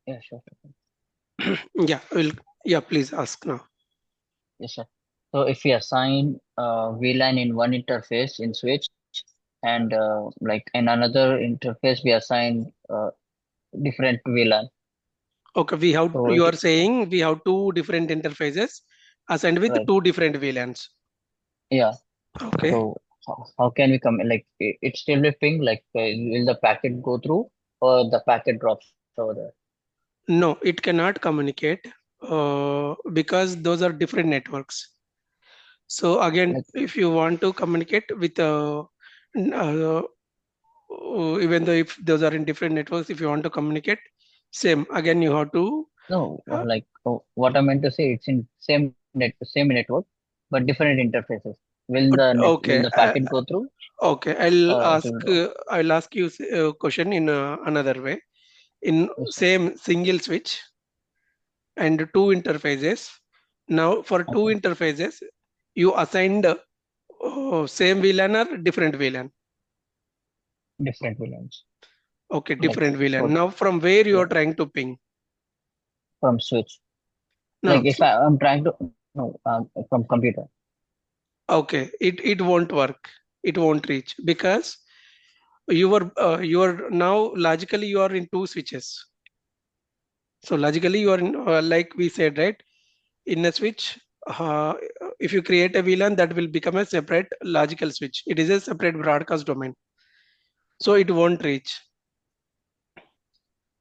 Yeah, sure. Yeah, yeah, please ask now. Yes, sir. So if we assign VLAN in one interface in switch and like in another interface we assign different VLAN. Okay, So you are saying we have two different interfaces assigned with right, two different VLANs. yeah. Okay. So how can we come like it's still a ping like will the packet go through or the packet drops over there? No, it cannot communicate because those are different networks. So again, Like if you want to communicate with uh, even though if those are in different networks, if you want to communicate, same again you have to. no, Uh, what I meant to say it's in same network but different interfaces. Will the okay, packet go through okay. or it will drop? I'll ask you a question in another way. In Yes, sir. same single switch and two interfaces. Now for two Okay, interfaces, you assigned same VLAN or different VLAN. different VLANs. Okay, Like different VLAN. for Now from where you yeah, are trying to ping? from switch. No, Like if I'm trying to no from computer. okay, it won't work. It won't reach because you are now logically you are in two switches. So logically you are in, like we said, right? In a switch, uh, if you create a VLAN, that will become a separate logical switch. It is a separate broadcast domain, so it won't reach.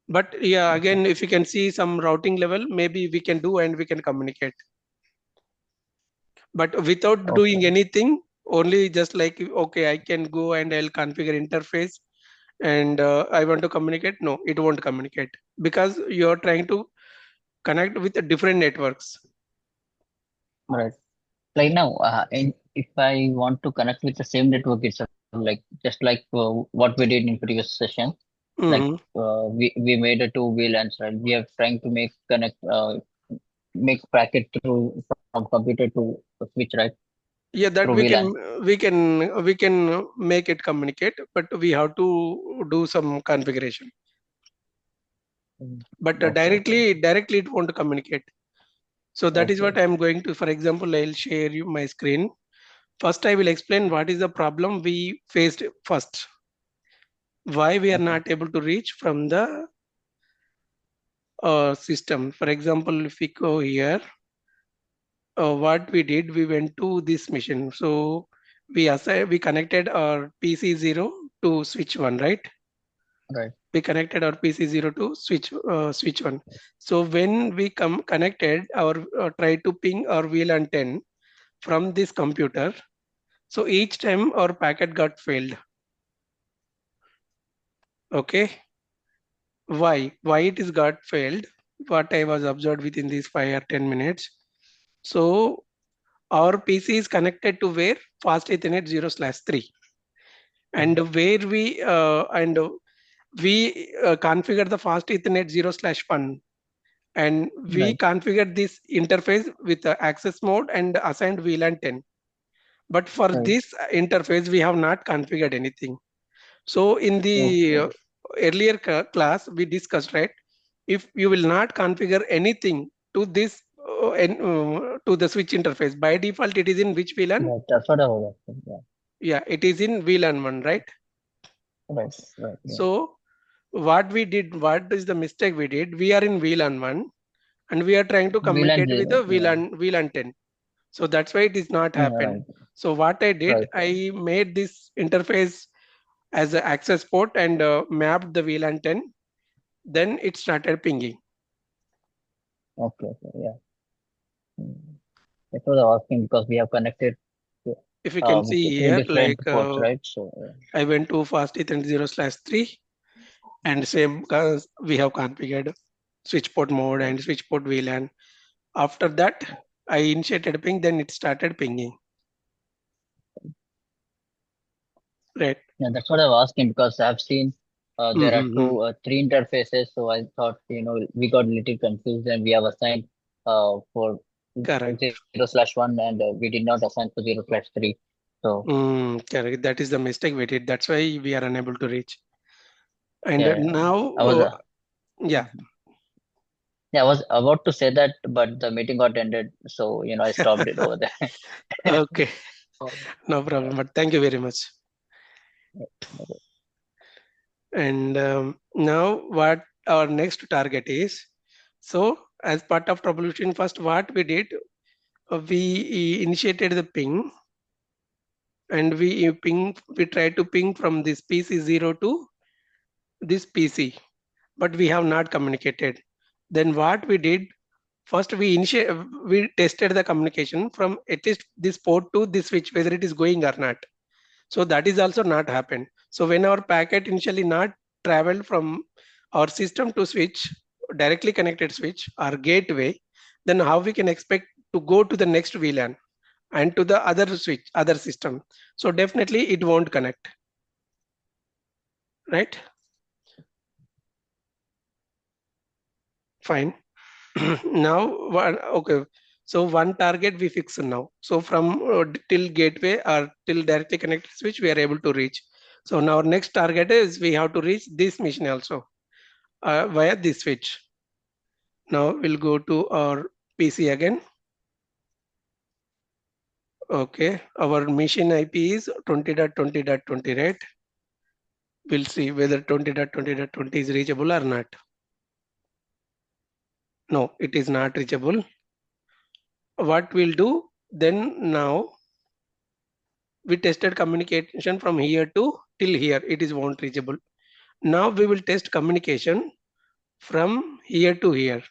But yeah, Okay, again, if you can see some routing level, maybe we can do and we can communicate. But without okay, doing anything, only just like okay, I can go and I'll configure interface and I want to communicate. No, it won't communicate because you're trying to connect with the different networks. right. Like now, if I want to connect with the same network itself, like just like what we did in previous session, like Mhm. we made a two VLANs, right? We are trying to make packet through from computer to switch, right? Yeah, Through that VLAN. we can make it communicate, but we have to do some configuration. Mm. But Okay, okay, directly it won't communicate. So that is okay, what I'm going to. For example, I'll share you my screen. First, I will explain what is the problem we faced first. Why we are okay, not able to reach from the system. For example, if we go here, what we did, we went to this mission. So we connected our PC0 to switch one, right? right, We connected our PC0 to switch one. So when we come connected our try to ping our VLAN 10 from this computer, so each time our packet got failed. Okay, why it is got failed? What I was observed within these 5 or 10 minutes. So our PC is connected to where fast Ethernet 0/3, and where we configure the fast Ethernet 0/1, and we right. configure this interface with the access mode and assigned VLAN 10. But for Right. this interface, we have not configured anything. So in the Okay. earlier class, we discussed, right? If you will not configure anything to this to the switch interface, by default, it is in which VLAN? Right. That's what I was asking. Yeah. Yeah, it is in VLAN 1, right? Right. Right. Yeah. So what is the mistake we did? We are in VLAN 1 and we are trying to VLAN communicate with zero. the Yeah. VLAN 10. So that's why it is not Yeah. happen. Right. So what I did, Right. Right. I made this interface as an access port and mapped the VLAN 10. Then it started pinging. Okay. Okay. Yeah. Mm. That's what I was asking because we have connected to, If you can with see two here, different ports, right? So I went to fast Ethernet 0/3 and same we have configured switch port mode right. and switch port VLAN. After that, I initiated ping, then it started pinging. Right. Yeah, that's what I was asking because I've seen there are Mm-hmm. three interfaces. So I thought, we got a little confused and we have assigned for Correct. 0/1 and we did not assign for 0/3. So Correct. That is the mistake we did. That's why we are unable to reach. And yeah, now, I was, yeah, Yeah, I was about to say that, but the meeting got ended, so I stopped it over there. Okay, Oh, no yeah. problem. But thank you very much. Okay. And now what our next target is. So as part of troubleshooting, first what we did, we initiated the ping, and we tried to ping from this PC0 to this PC, but we have not communicated. Then what we did, first we tested the communication from at least this port to this switch, whether it is going or not. So that is also not happened. So when our packet initially not traveled from our system to switch, directly connected switch or gateway, then how we can expect to go to the next VLAN and to the other switch, other system? So definitely it won't connect, right? Fine. Now, okay. So one target we fix now. So from till gateway or till directly connected switch, we are able to reach. So now our next target is we have to reach this machine also via this switch. Now we'll go to our PC again. Okay, our machine IP is 20.20.20, right? We'll see whether 20.20.20 is reachable or not. No, it is not reachable. What we'll do then, now we tested communication from here to till here, it is won't reachable. Now we will test communication from here to here,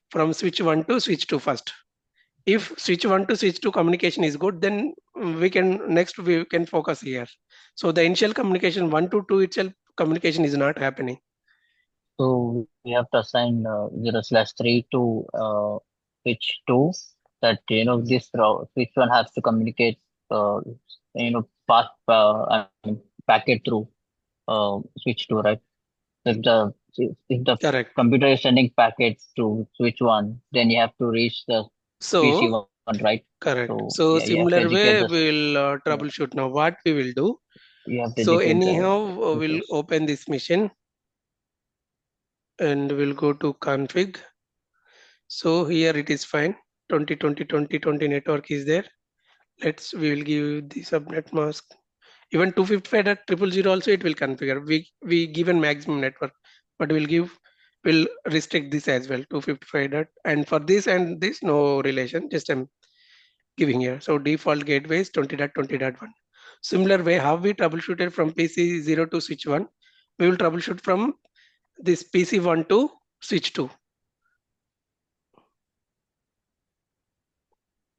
from switch 1 to switch 2 first. If switch 1 to switch 2 communication is good, then we can focus here. So the initial communication 1 to 2 itself, communication is not happening. So we have to assign 0/3 to switch 2, that this switch 1 has to communicate path I mean packet through switch 2, right? If the Correct. computer is sending packets to switch 1, then you have to reach the So PC1, right? correct. So yeah, So you have to similar educate way this. we'll Yeah, troubleshoot. Now what we will do, you have to so educate the anyhow we'll users. open this machine and we'll go to config. So here it is fine. 20 network is there. We will give the subnet mask. Even 255.000 also it will configure. We given maximum network, but we'll restrict this as well. 255 dot, and for this and this no relation. Just I'm giving here. So default gateway is 20.20.1. Similar way, how we troubleshooted from PC0 to switch 1, we will troubleshoot from this PC1 to switch 2.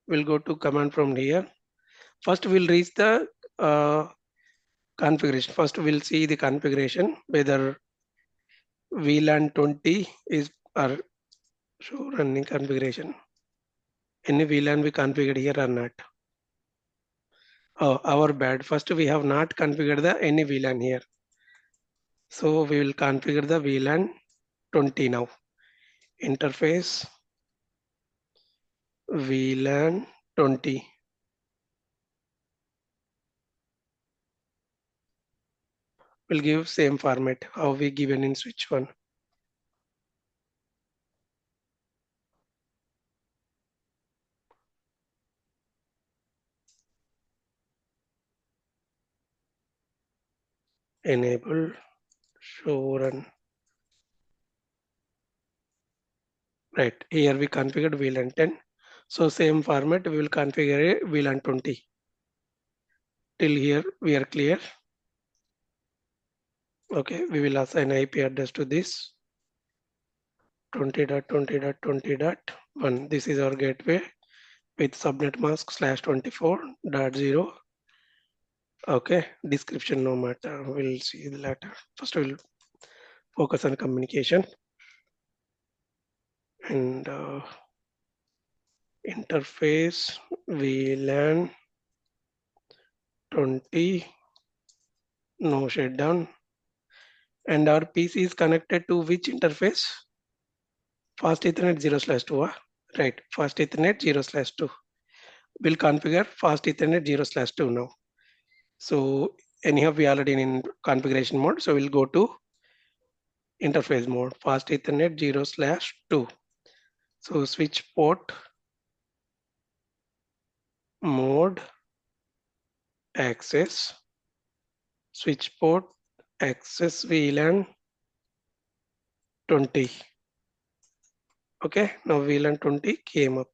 We'll go to command from here. First, we'll reach the uh, configuration. First, we'll see the configuration whether VLAN 20 is our show running configuration. Any VLAN we configured here or not? Oh, our bad. First, we have not configured the any VLAN here. So we will configure the VLAN 20 now. Interface VLAN 20. We'll give same format how we given in switch 1. Enable show run. Right, here we configured VLAN 10. So same format we will configure a VLAN 20. Till here we are clear. Okay, we will assign IP address to this 20.20.20.1. This is our gateway with subnet mask /24.0. Okay, description no matter. We'll see the later. First we'll focus on communication and interface VLAN 20, no shutdown. And our PC is connected to which interface? Fast Ethernet 0/2. Right, Fast Ethernet 0/2. We'll configure Fast Ethernet 0/2 now. So anyhow, we already in configuration mode. So we'll go to interface mode, fast Ethernet 0/2. So switch port mode access, switch port access VLAN 20. Okay, now VLAN 20 came up.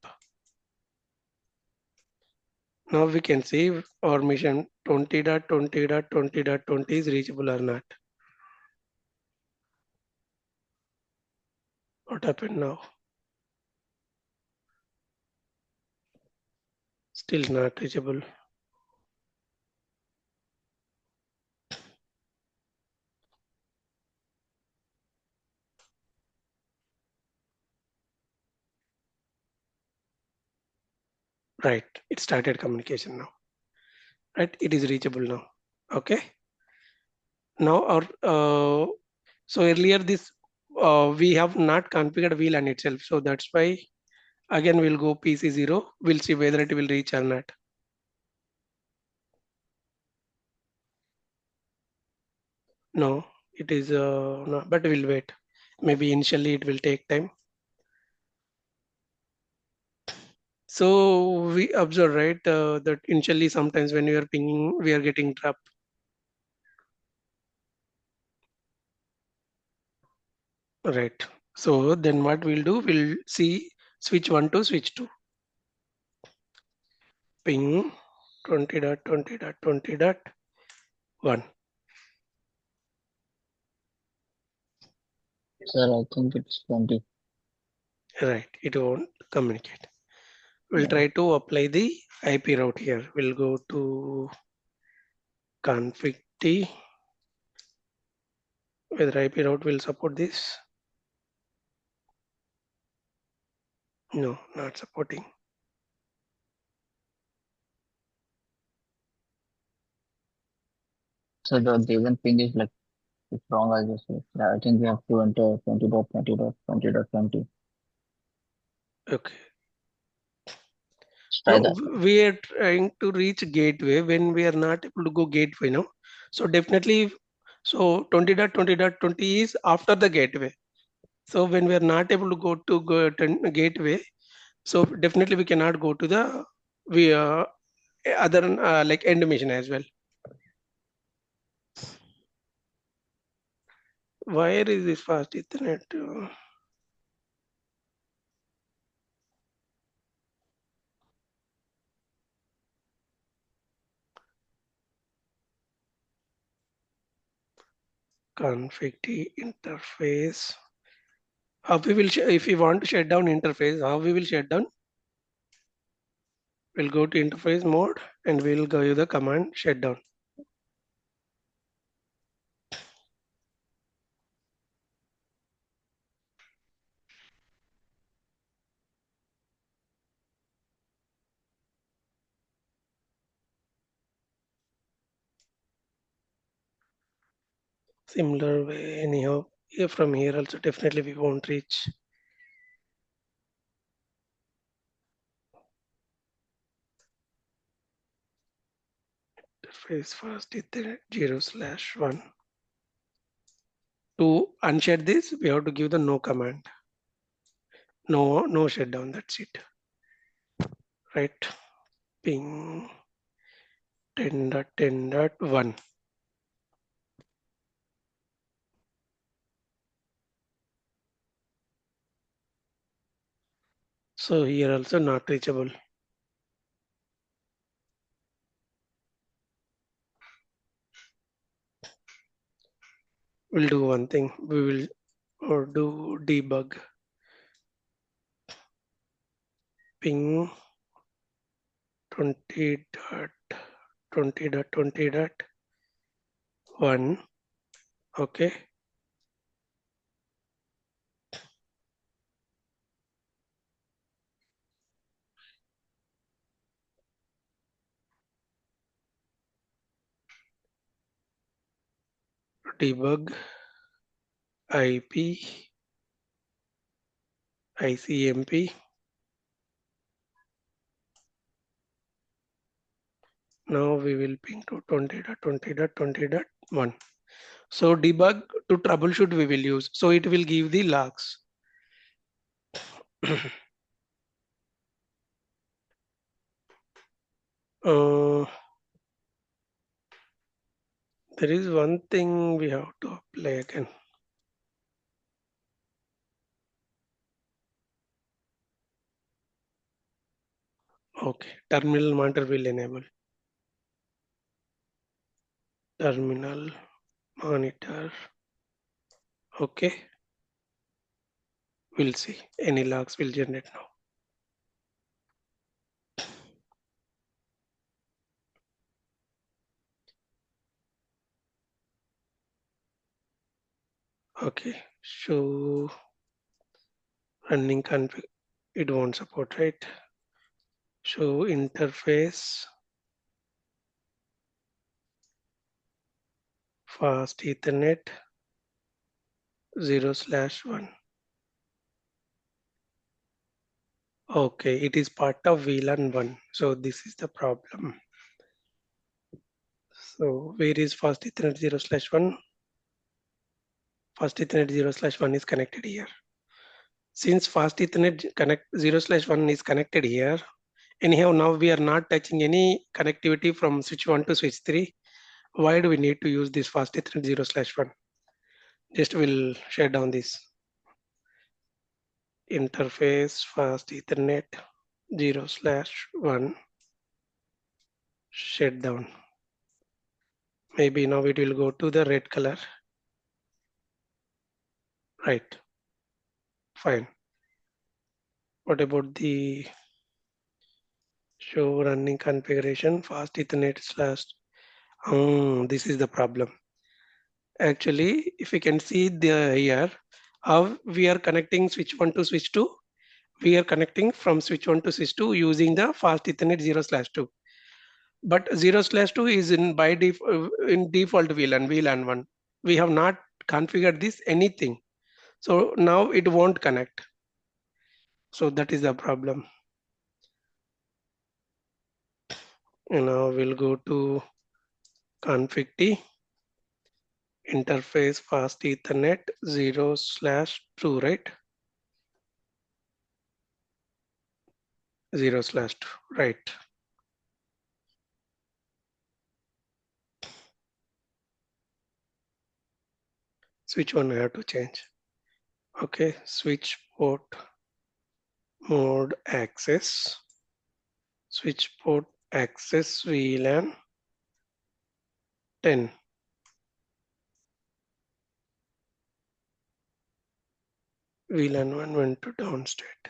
Now we can see our mission 20.20.20.20 is reachable or not. What happened now? Still not reachable. Right, it started communication now. Right, it is reachable now. Okay. Now our so earlier this we have not configured VLAN itself. So that's why again we'll go PC0. We'll see whether it will reach or not. No, it is no, but we'll wait. Maybe initially it will take time. So we observe, right, that initially sometimes when we are pinging, we are getting trapped. Right. So then what we'll do, we'll see switch 1 to switch 2. Ping 20.20.20.1. Sir, I think it's 20. Right. It won't communicate. We'll Yeah. try to apply the IP route here. We'll go to config T. Whether IP route will support this? No, not supporting. So the given ping is like it's wrong, I guess. Yeah, I think we have to enter 20.20.20.20. Okay. Let's try No, that. we are trying to reach gateway when we are not able to go gateway now. So definitely, so 20.20.20 is after the gateway. So when we are not able to go to gateway, so definitely we cannot go to the we other like end mission as well. Where is this fast Ethernet? Config T interface. How we will if we want to shut down interface, how we will shut down? We'll go to interface mode and we'll give the command shutdown. Similar way, anyhow, here from here also definitely we won't reach. Interface fast Ethernet 0/1. To unshut this, we have to give the no command. No shutdown, that's it. Right. Ping 10.10.1. So here also not reachable. We'll do one thing. We will or do debug. Ping 20.20.1. Okay. Debug IP ICMP. Now we will ping to 20.20.20.1. So debug to troubleshoot we will use. So it will give the logs. uh, there is one thing we have to apply again. Okay, terminal monitor will enable. Terminal monitor. Okay, we'll see. Any logs will generate now. Okay, show running config. It won't support, right? Show interface fast Ethernet 0/1. Okay, it is part of VLAN 1. So this is the problem. So where is fast Ethernet 0/1? Fast Ethernet 0/1 is connected here. Since fast Ethernet connect 0/1 is connected here, anyhow, now we are not touching any connectivity from switch 1 to switch 3. Why do we need to use this fast Ethernet 0/1? Just we'll shut down this interface fast Ethernet 0/1 shut down. Maybe now it will go to the red color. Right, fine. What about the show running configuration fast Ethernet slash? This is the problem. Actually, if you can see the here, how we are connecting switch 1 to switch 2, we are connecting from switch 1 to switch 2 using the fast Ethernet 0/2. But 0/2 is in default VLAN 1. We have not configured this anything. So now it won't connect. So that is the problem. And now we'll go to config T, interface fast Ethernet 0/2, right? 0/2, right? Switch one I have to change. Okay, switch port mode access, switch port access VLAN 10. VLAN 1 went to down state.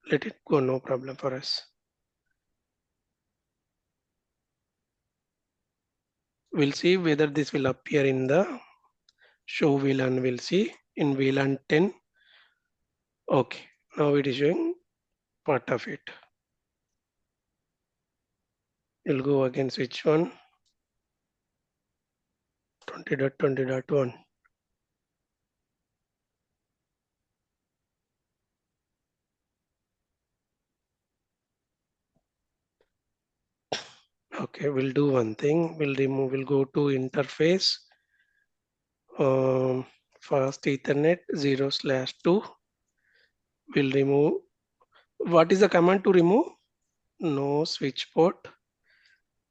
Let it go, no problem for us. We'll see whether this will appear in the show VLAN. We'll see in VLAN 10. Okay, now it is showing part of it. You'll go again switch 1, 20.20.1. Okay, we'll do one thing. We'll go to interface, fast Ethernet 0/2. We'll remove. What is the command to remove? No switch port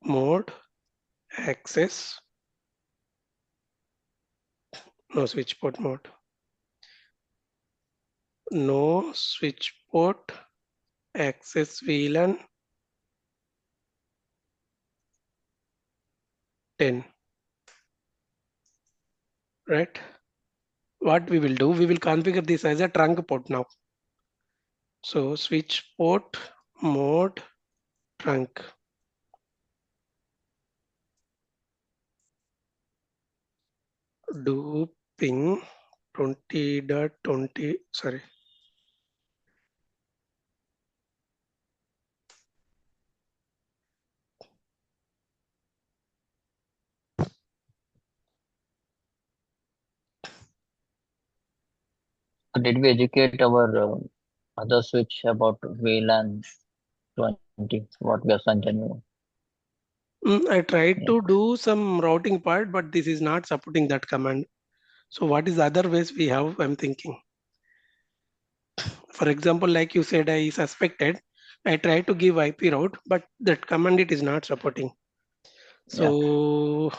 mode access. No switch port mode. No switch port access VLAN 10. Right? What we will do, we will configure this as a trunk port now. So switch port mode trunk. Do ping 20.20, sorry. So did we educate our other switch about VLAN 20, what we assigned anyway? I tried Yeah, to do some routing part, but this is not supporting that command. So what is the other ways we have? I'm thinking. For example, like you said, I suspected. I tried to give IP route, but that command it is not supporting. yeah. So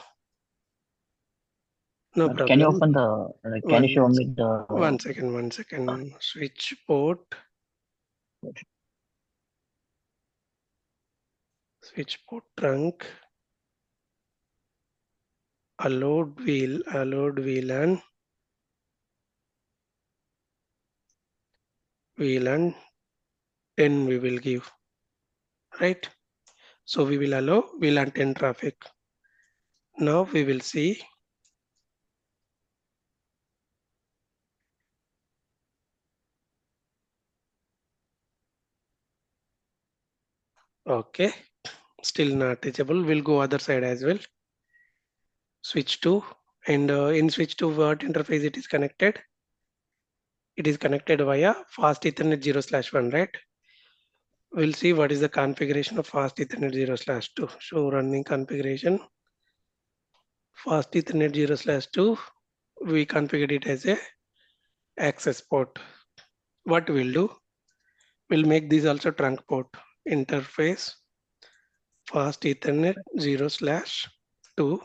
no But can you problem. open the, like, can you show One me the, one second, one second. Switch port, switch port trunk, allowed VLAN, VLAN 10 we will give, right? So we will allow VLAN 10 traffic. Now we will see. Okay, still not reachable. We'll go other side as well. Switch to, and in switch to what interface it is connected? It is connected via fast Ethernet 0/1, right? We'll see what is the configuration of fast Ethernet 0/2. So running configuration fast Ethernet 0/2. We configured it as a access port. What we'll do, we'll make this also trunk port. Interface fast Ethernet 0/2.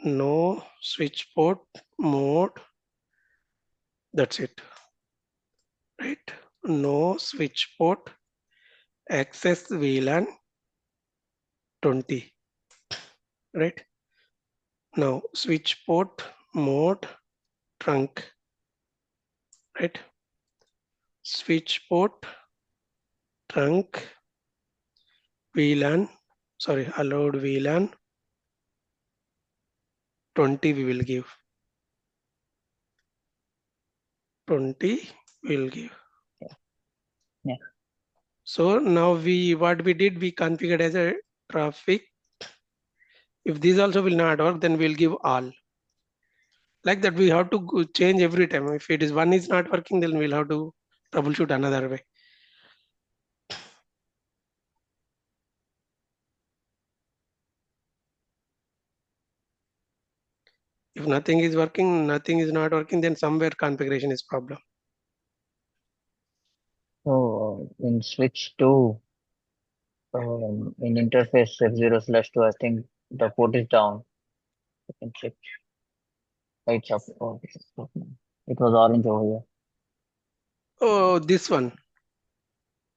No switch port mode. That's it, right? No switch port access VLAN 20, right? Now switch port mode trunk, right? Switch port trunk VLAN, sorry, allowed VLAN 20 we will give. 20 will give. yeah. So now what we did, we configured as a traffic. If these also will not work, then we'll give all. Like that, we have to change every time. If it is one is not working, then we'll have to troubleshoot another way. If nothing is working, nothing is not working, then somewhere configuration is problem. So in switch to, in interface F0/2, I think the port is down. You can check. It's up. Oh, this is up now. It was orange over here. Oh, this one.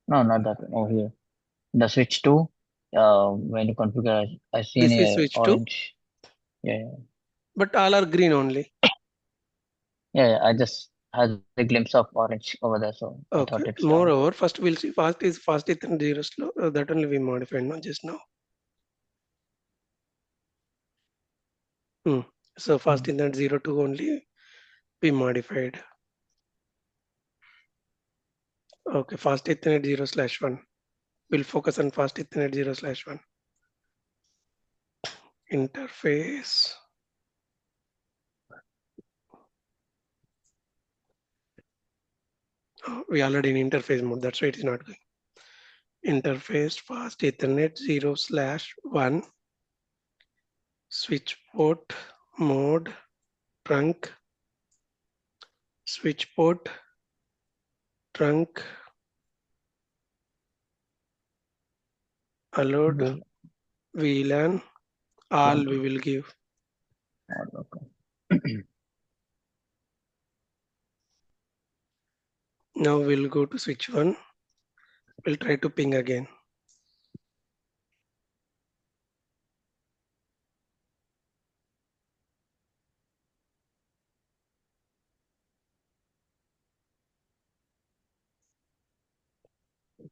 No, not that one. Over here. The switch to, when you configure, I seen This is a switch to, orange. Yeah, yeah, but all are green only. yeah, yeah. I just had a glimpse of orange over there, so I thought Okay. it's down. Moreover, first we'll see fast is and zero slow. That only we modified, not just now. Hmm. So fast Mm. in that 02 only we modified. Okay, fast Ethernet 0/1. We'll focus on fast Ethernet 0/1. Interface. Oh, we already in interface mode. That's why it is not going. Interface fast Ethernet 0/1. Switch port mode trunk. Switch port trunk allowed Will VLAN all we 20. will give. Okay. Now we'll go to switch one. We'll try to ping again.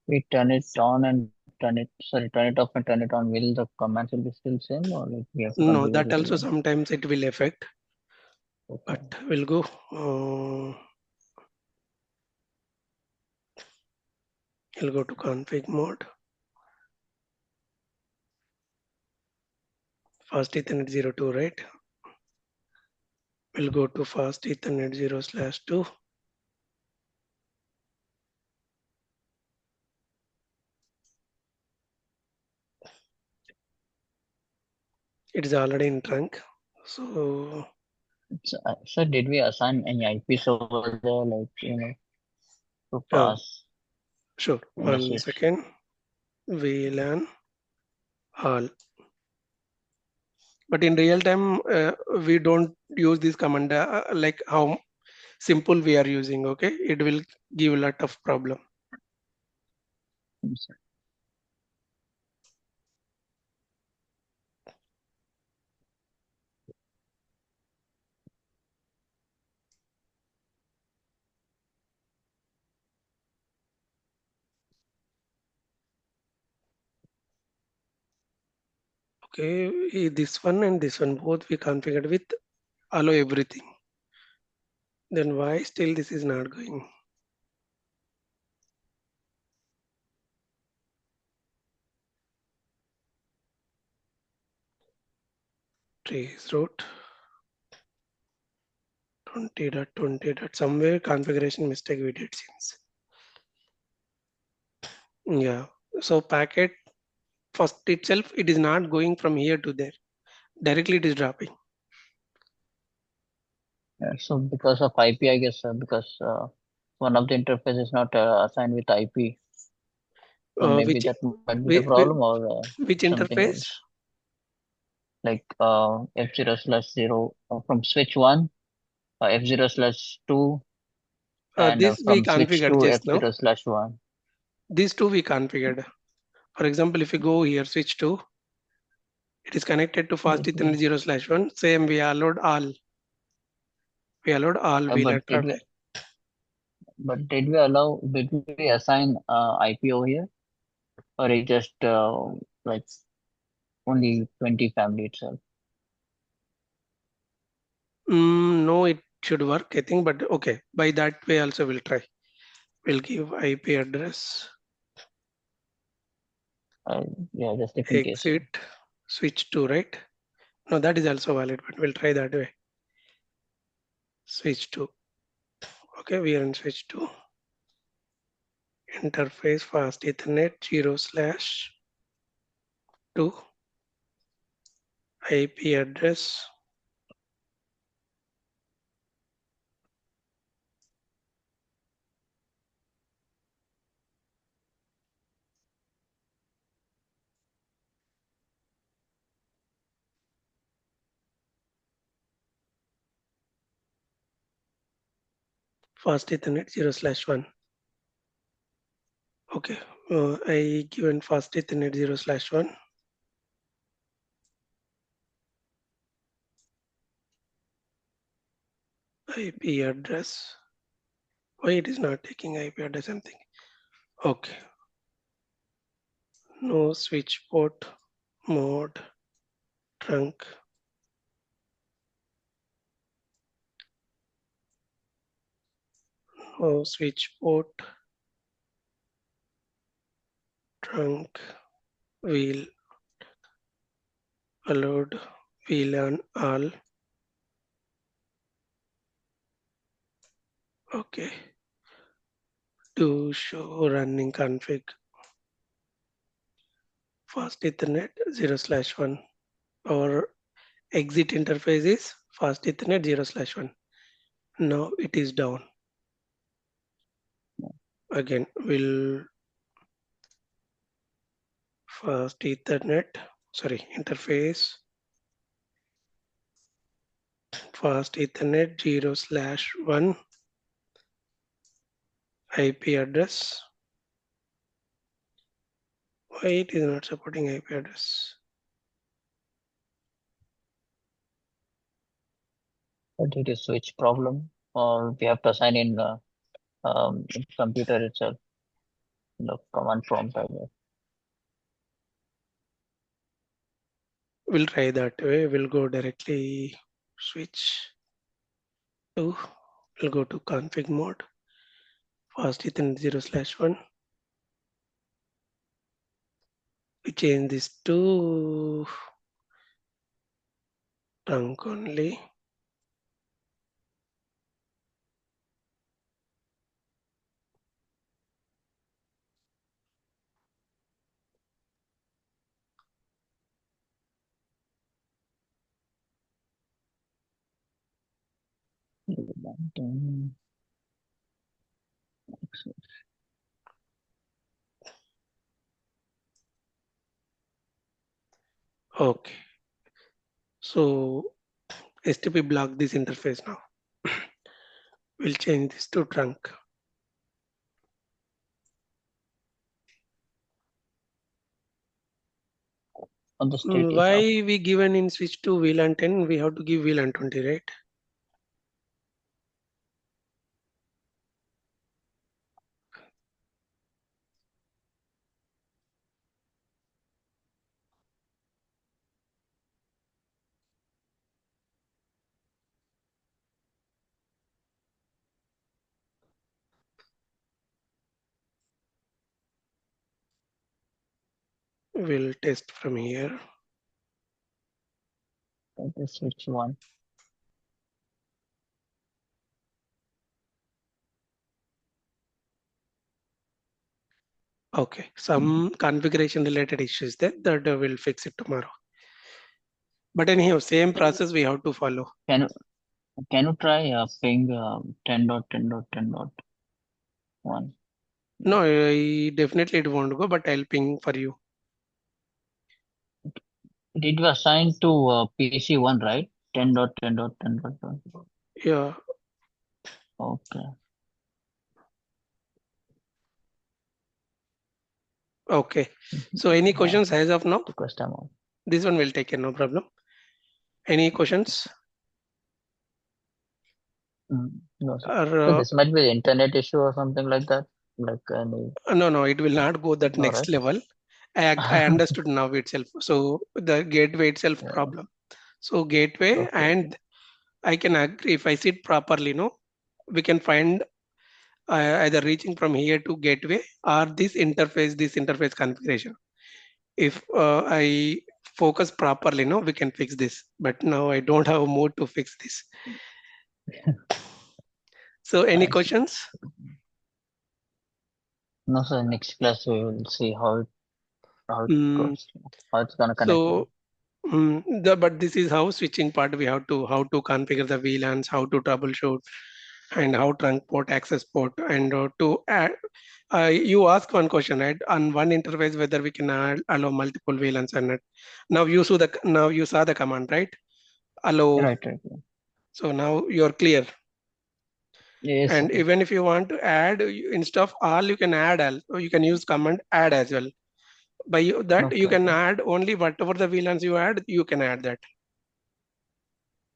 We turn it on and turn it off and turn it on. Will the commands will be still same, or like we have to No, configure that it also again? sometimes it will affect, but Okay. we'll go. Uh, we'll go to config mode. Fast Ethernet 02, right? We'll go to fast Ethernet 0/2. It's already in trunk. So So did we assign any IPs over there, like, to uh, pass sure. in the One switch? second. VLAN all. But in real time, we don't use this command like how simple we are using. Okay, it will give a lot of problem. Yes, sir. Okay, this one and this one both we configured with allow everything. Then why still this is not going? Trace route 20.20. Somewhere configuration mistake we did since. Yeah. So packet first itself, it is not going from here to there. Directly it is dropping. Yeah, so because of IP, I guess, because one of the interface is not assigned with IP, so Uh, maybe which that might be the which, problem, or which something interface? else. Like F0/0 from switch 1, F0/2, and This we from switch configured 2, just now. F0/1. These two we configured. For example, if you go here, switch to, it is connected to fast Did we, Ethernet 0/1. Same, we allowed all. We allowed all VLAN traffic. did we allow, did we assign IP over here, or it just like only 20 family itself? No, it should work, I think, but okay. By that way also we'll try. We'll give IP address, Uh, yeah, just if in case. Yeah. exit, switch to, right? No, that is also valid, but we'll try that way. Switch to. Okay, we are in switch to. Interface fast Ethernet 0/2 IP address. Fast Ethernet 0/1. Okay, I given fast Ethernet 0/1 IP address. Why it is not taking IP address? Something. Okay, no switch port mode trunk. No switch port trunk wheel allowed VLAN all. Okay, to show running config fast Ethernet 0/1 or exit interface is fast Ethernet 0/1. Now it is down. Again, we'll fast Ethernet, sorry, interface fast Ethernet 0/1 IP address. Why it is not supporting IP address? Did it switch problem, or we have to assign in the computer itself, the command prompt, I guess. We'll try that way. We'll go directly switch to, we'll go to config mode, fast Ethernet 0/1. We change this to trunk only. Then, Okay. So STP block this interface now. We'll change this to trunk. on the state is Why up. we given in switch to VLAN 10, we have to give VLAN 20, right? We'll test from here. That is switch one. Okay, some configuration related issues there that we'll fix it tomorrow. But anyhow, same process we have to follow. Can you can you try ping 10.10.10.1? No, definitely it won't go, but I'll ping for you. It was assigned to PC1, right? 10.10.10.1. Yeah, Okay. okay. So any Yeah, questions as of now? request amount. This one will take care, no problem. Any questions? No, sir. Or So this might be the internet issue or something like that. Like any, no, it will not go that no, next right? level. I understood now itself. So the gateway itself Yeah. problem. So gateway, Okay. Okay. and I can agree if I sit properly, no, we can find either reaching from here to gateway or this interface configuration. If I focus properly, no, we can fix this. But now I don't have more to fix this. So any I see. questions? No, sir. Next class we will see how it Mm, goes. How it's gonna connect. so but this is how switching part we have to how to configure the VLANs, how to troubleshoot, and how trunk port, access port, and to add. You ask one question, right? On one interface, whether we can allow multiple VLANs or not. Now you saw the command, right? Allow. Right. Right. Yeah. So now you're clear. Yes, sir. And even if you want to add instead of all, you can add all. So you can use command add as well. By that, you Okay. can Okay. add only whatever the VLANs you add, you can add that.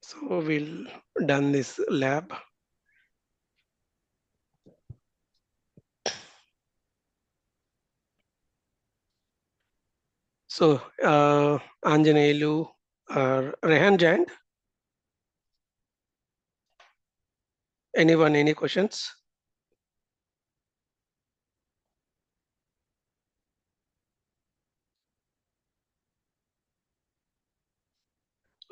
So we'll done this lab. So Anjaneyulu or Rehan joined. Anyone, any questions?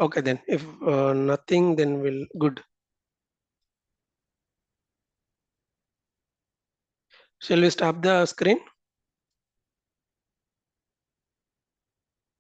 Okay, then if nothing, then we'll good. Shall we stop the screen?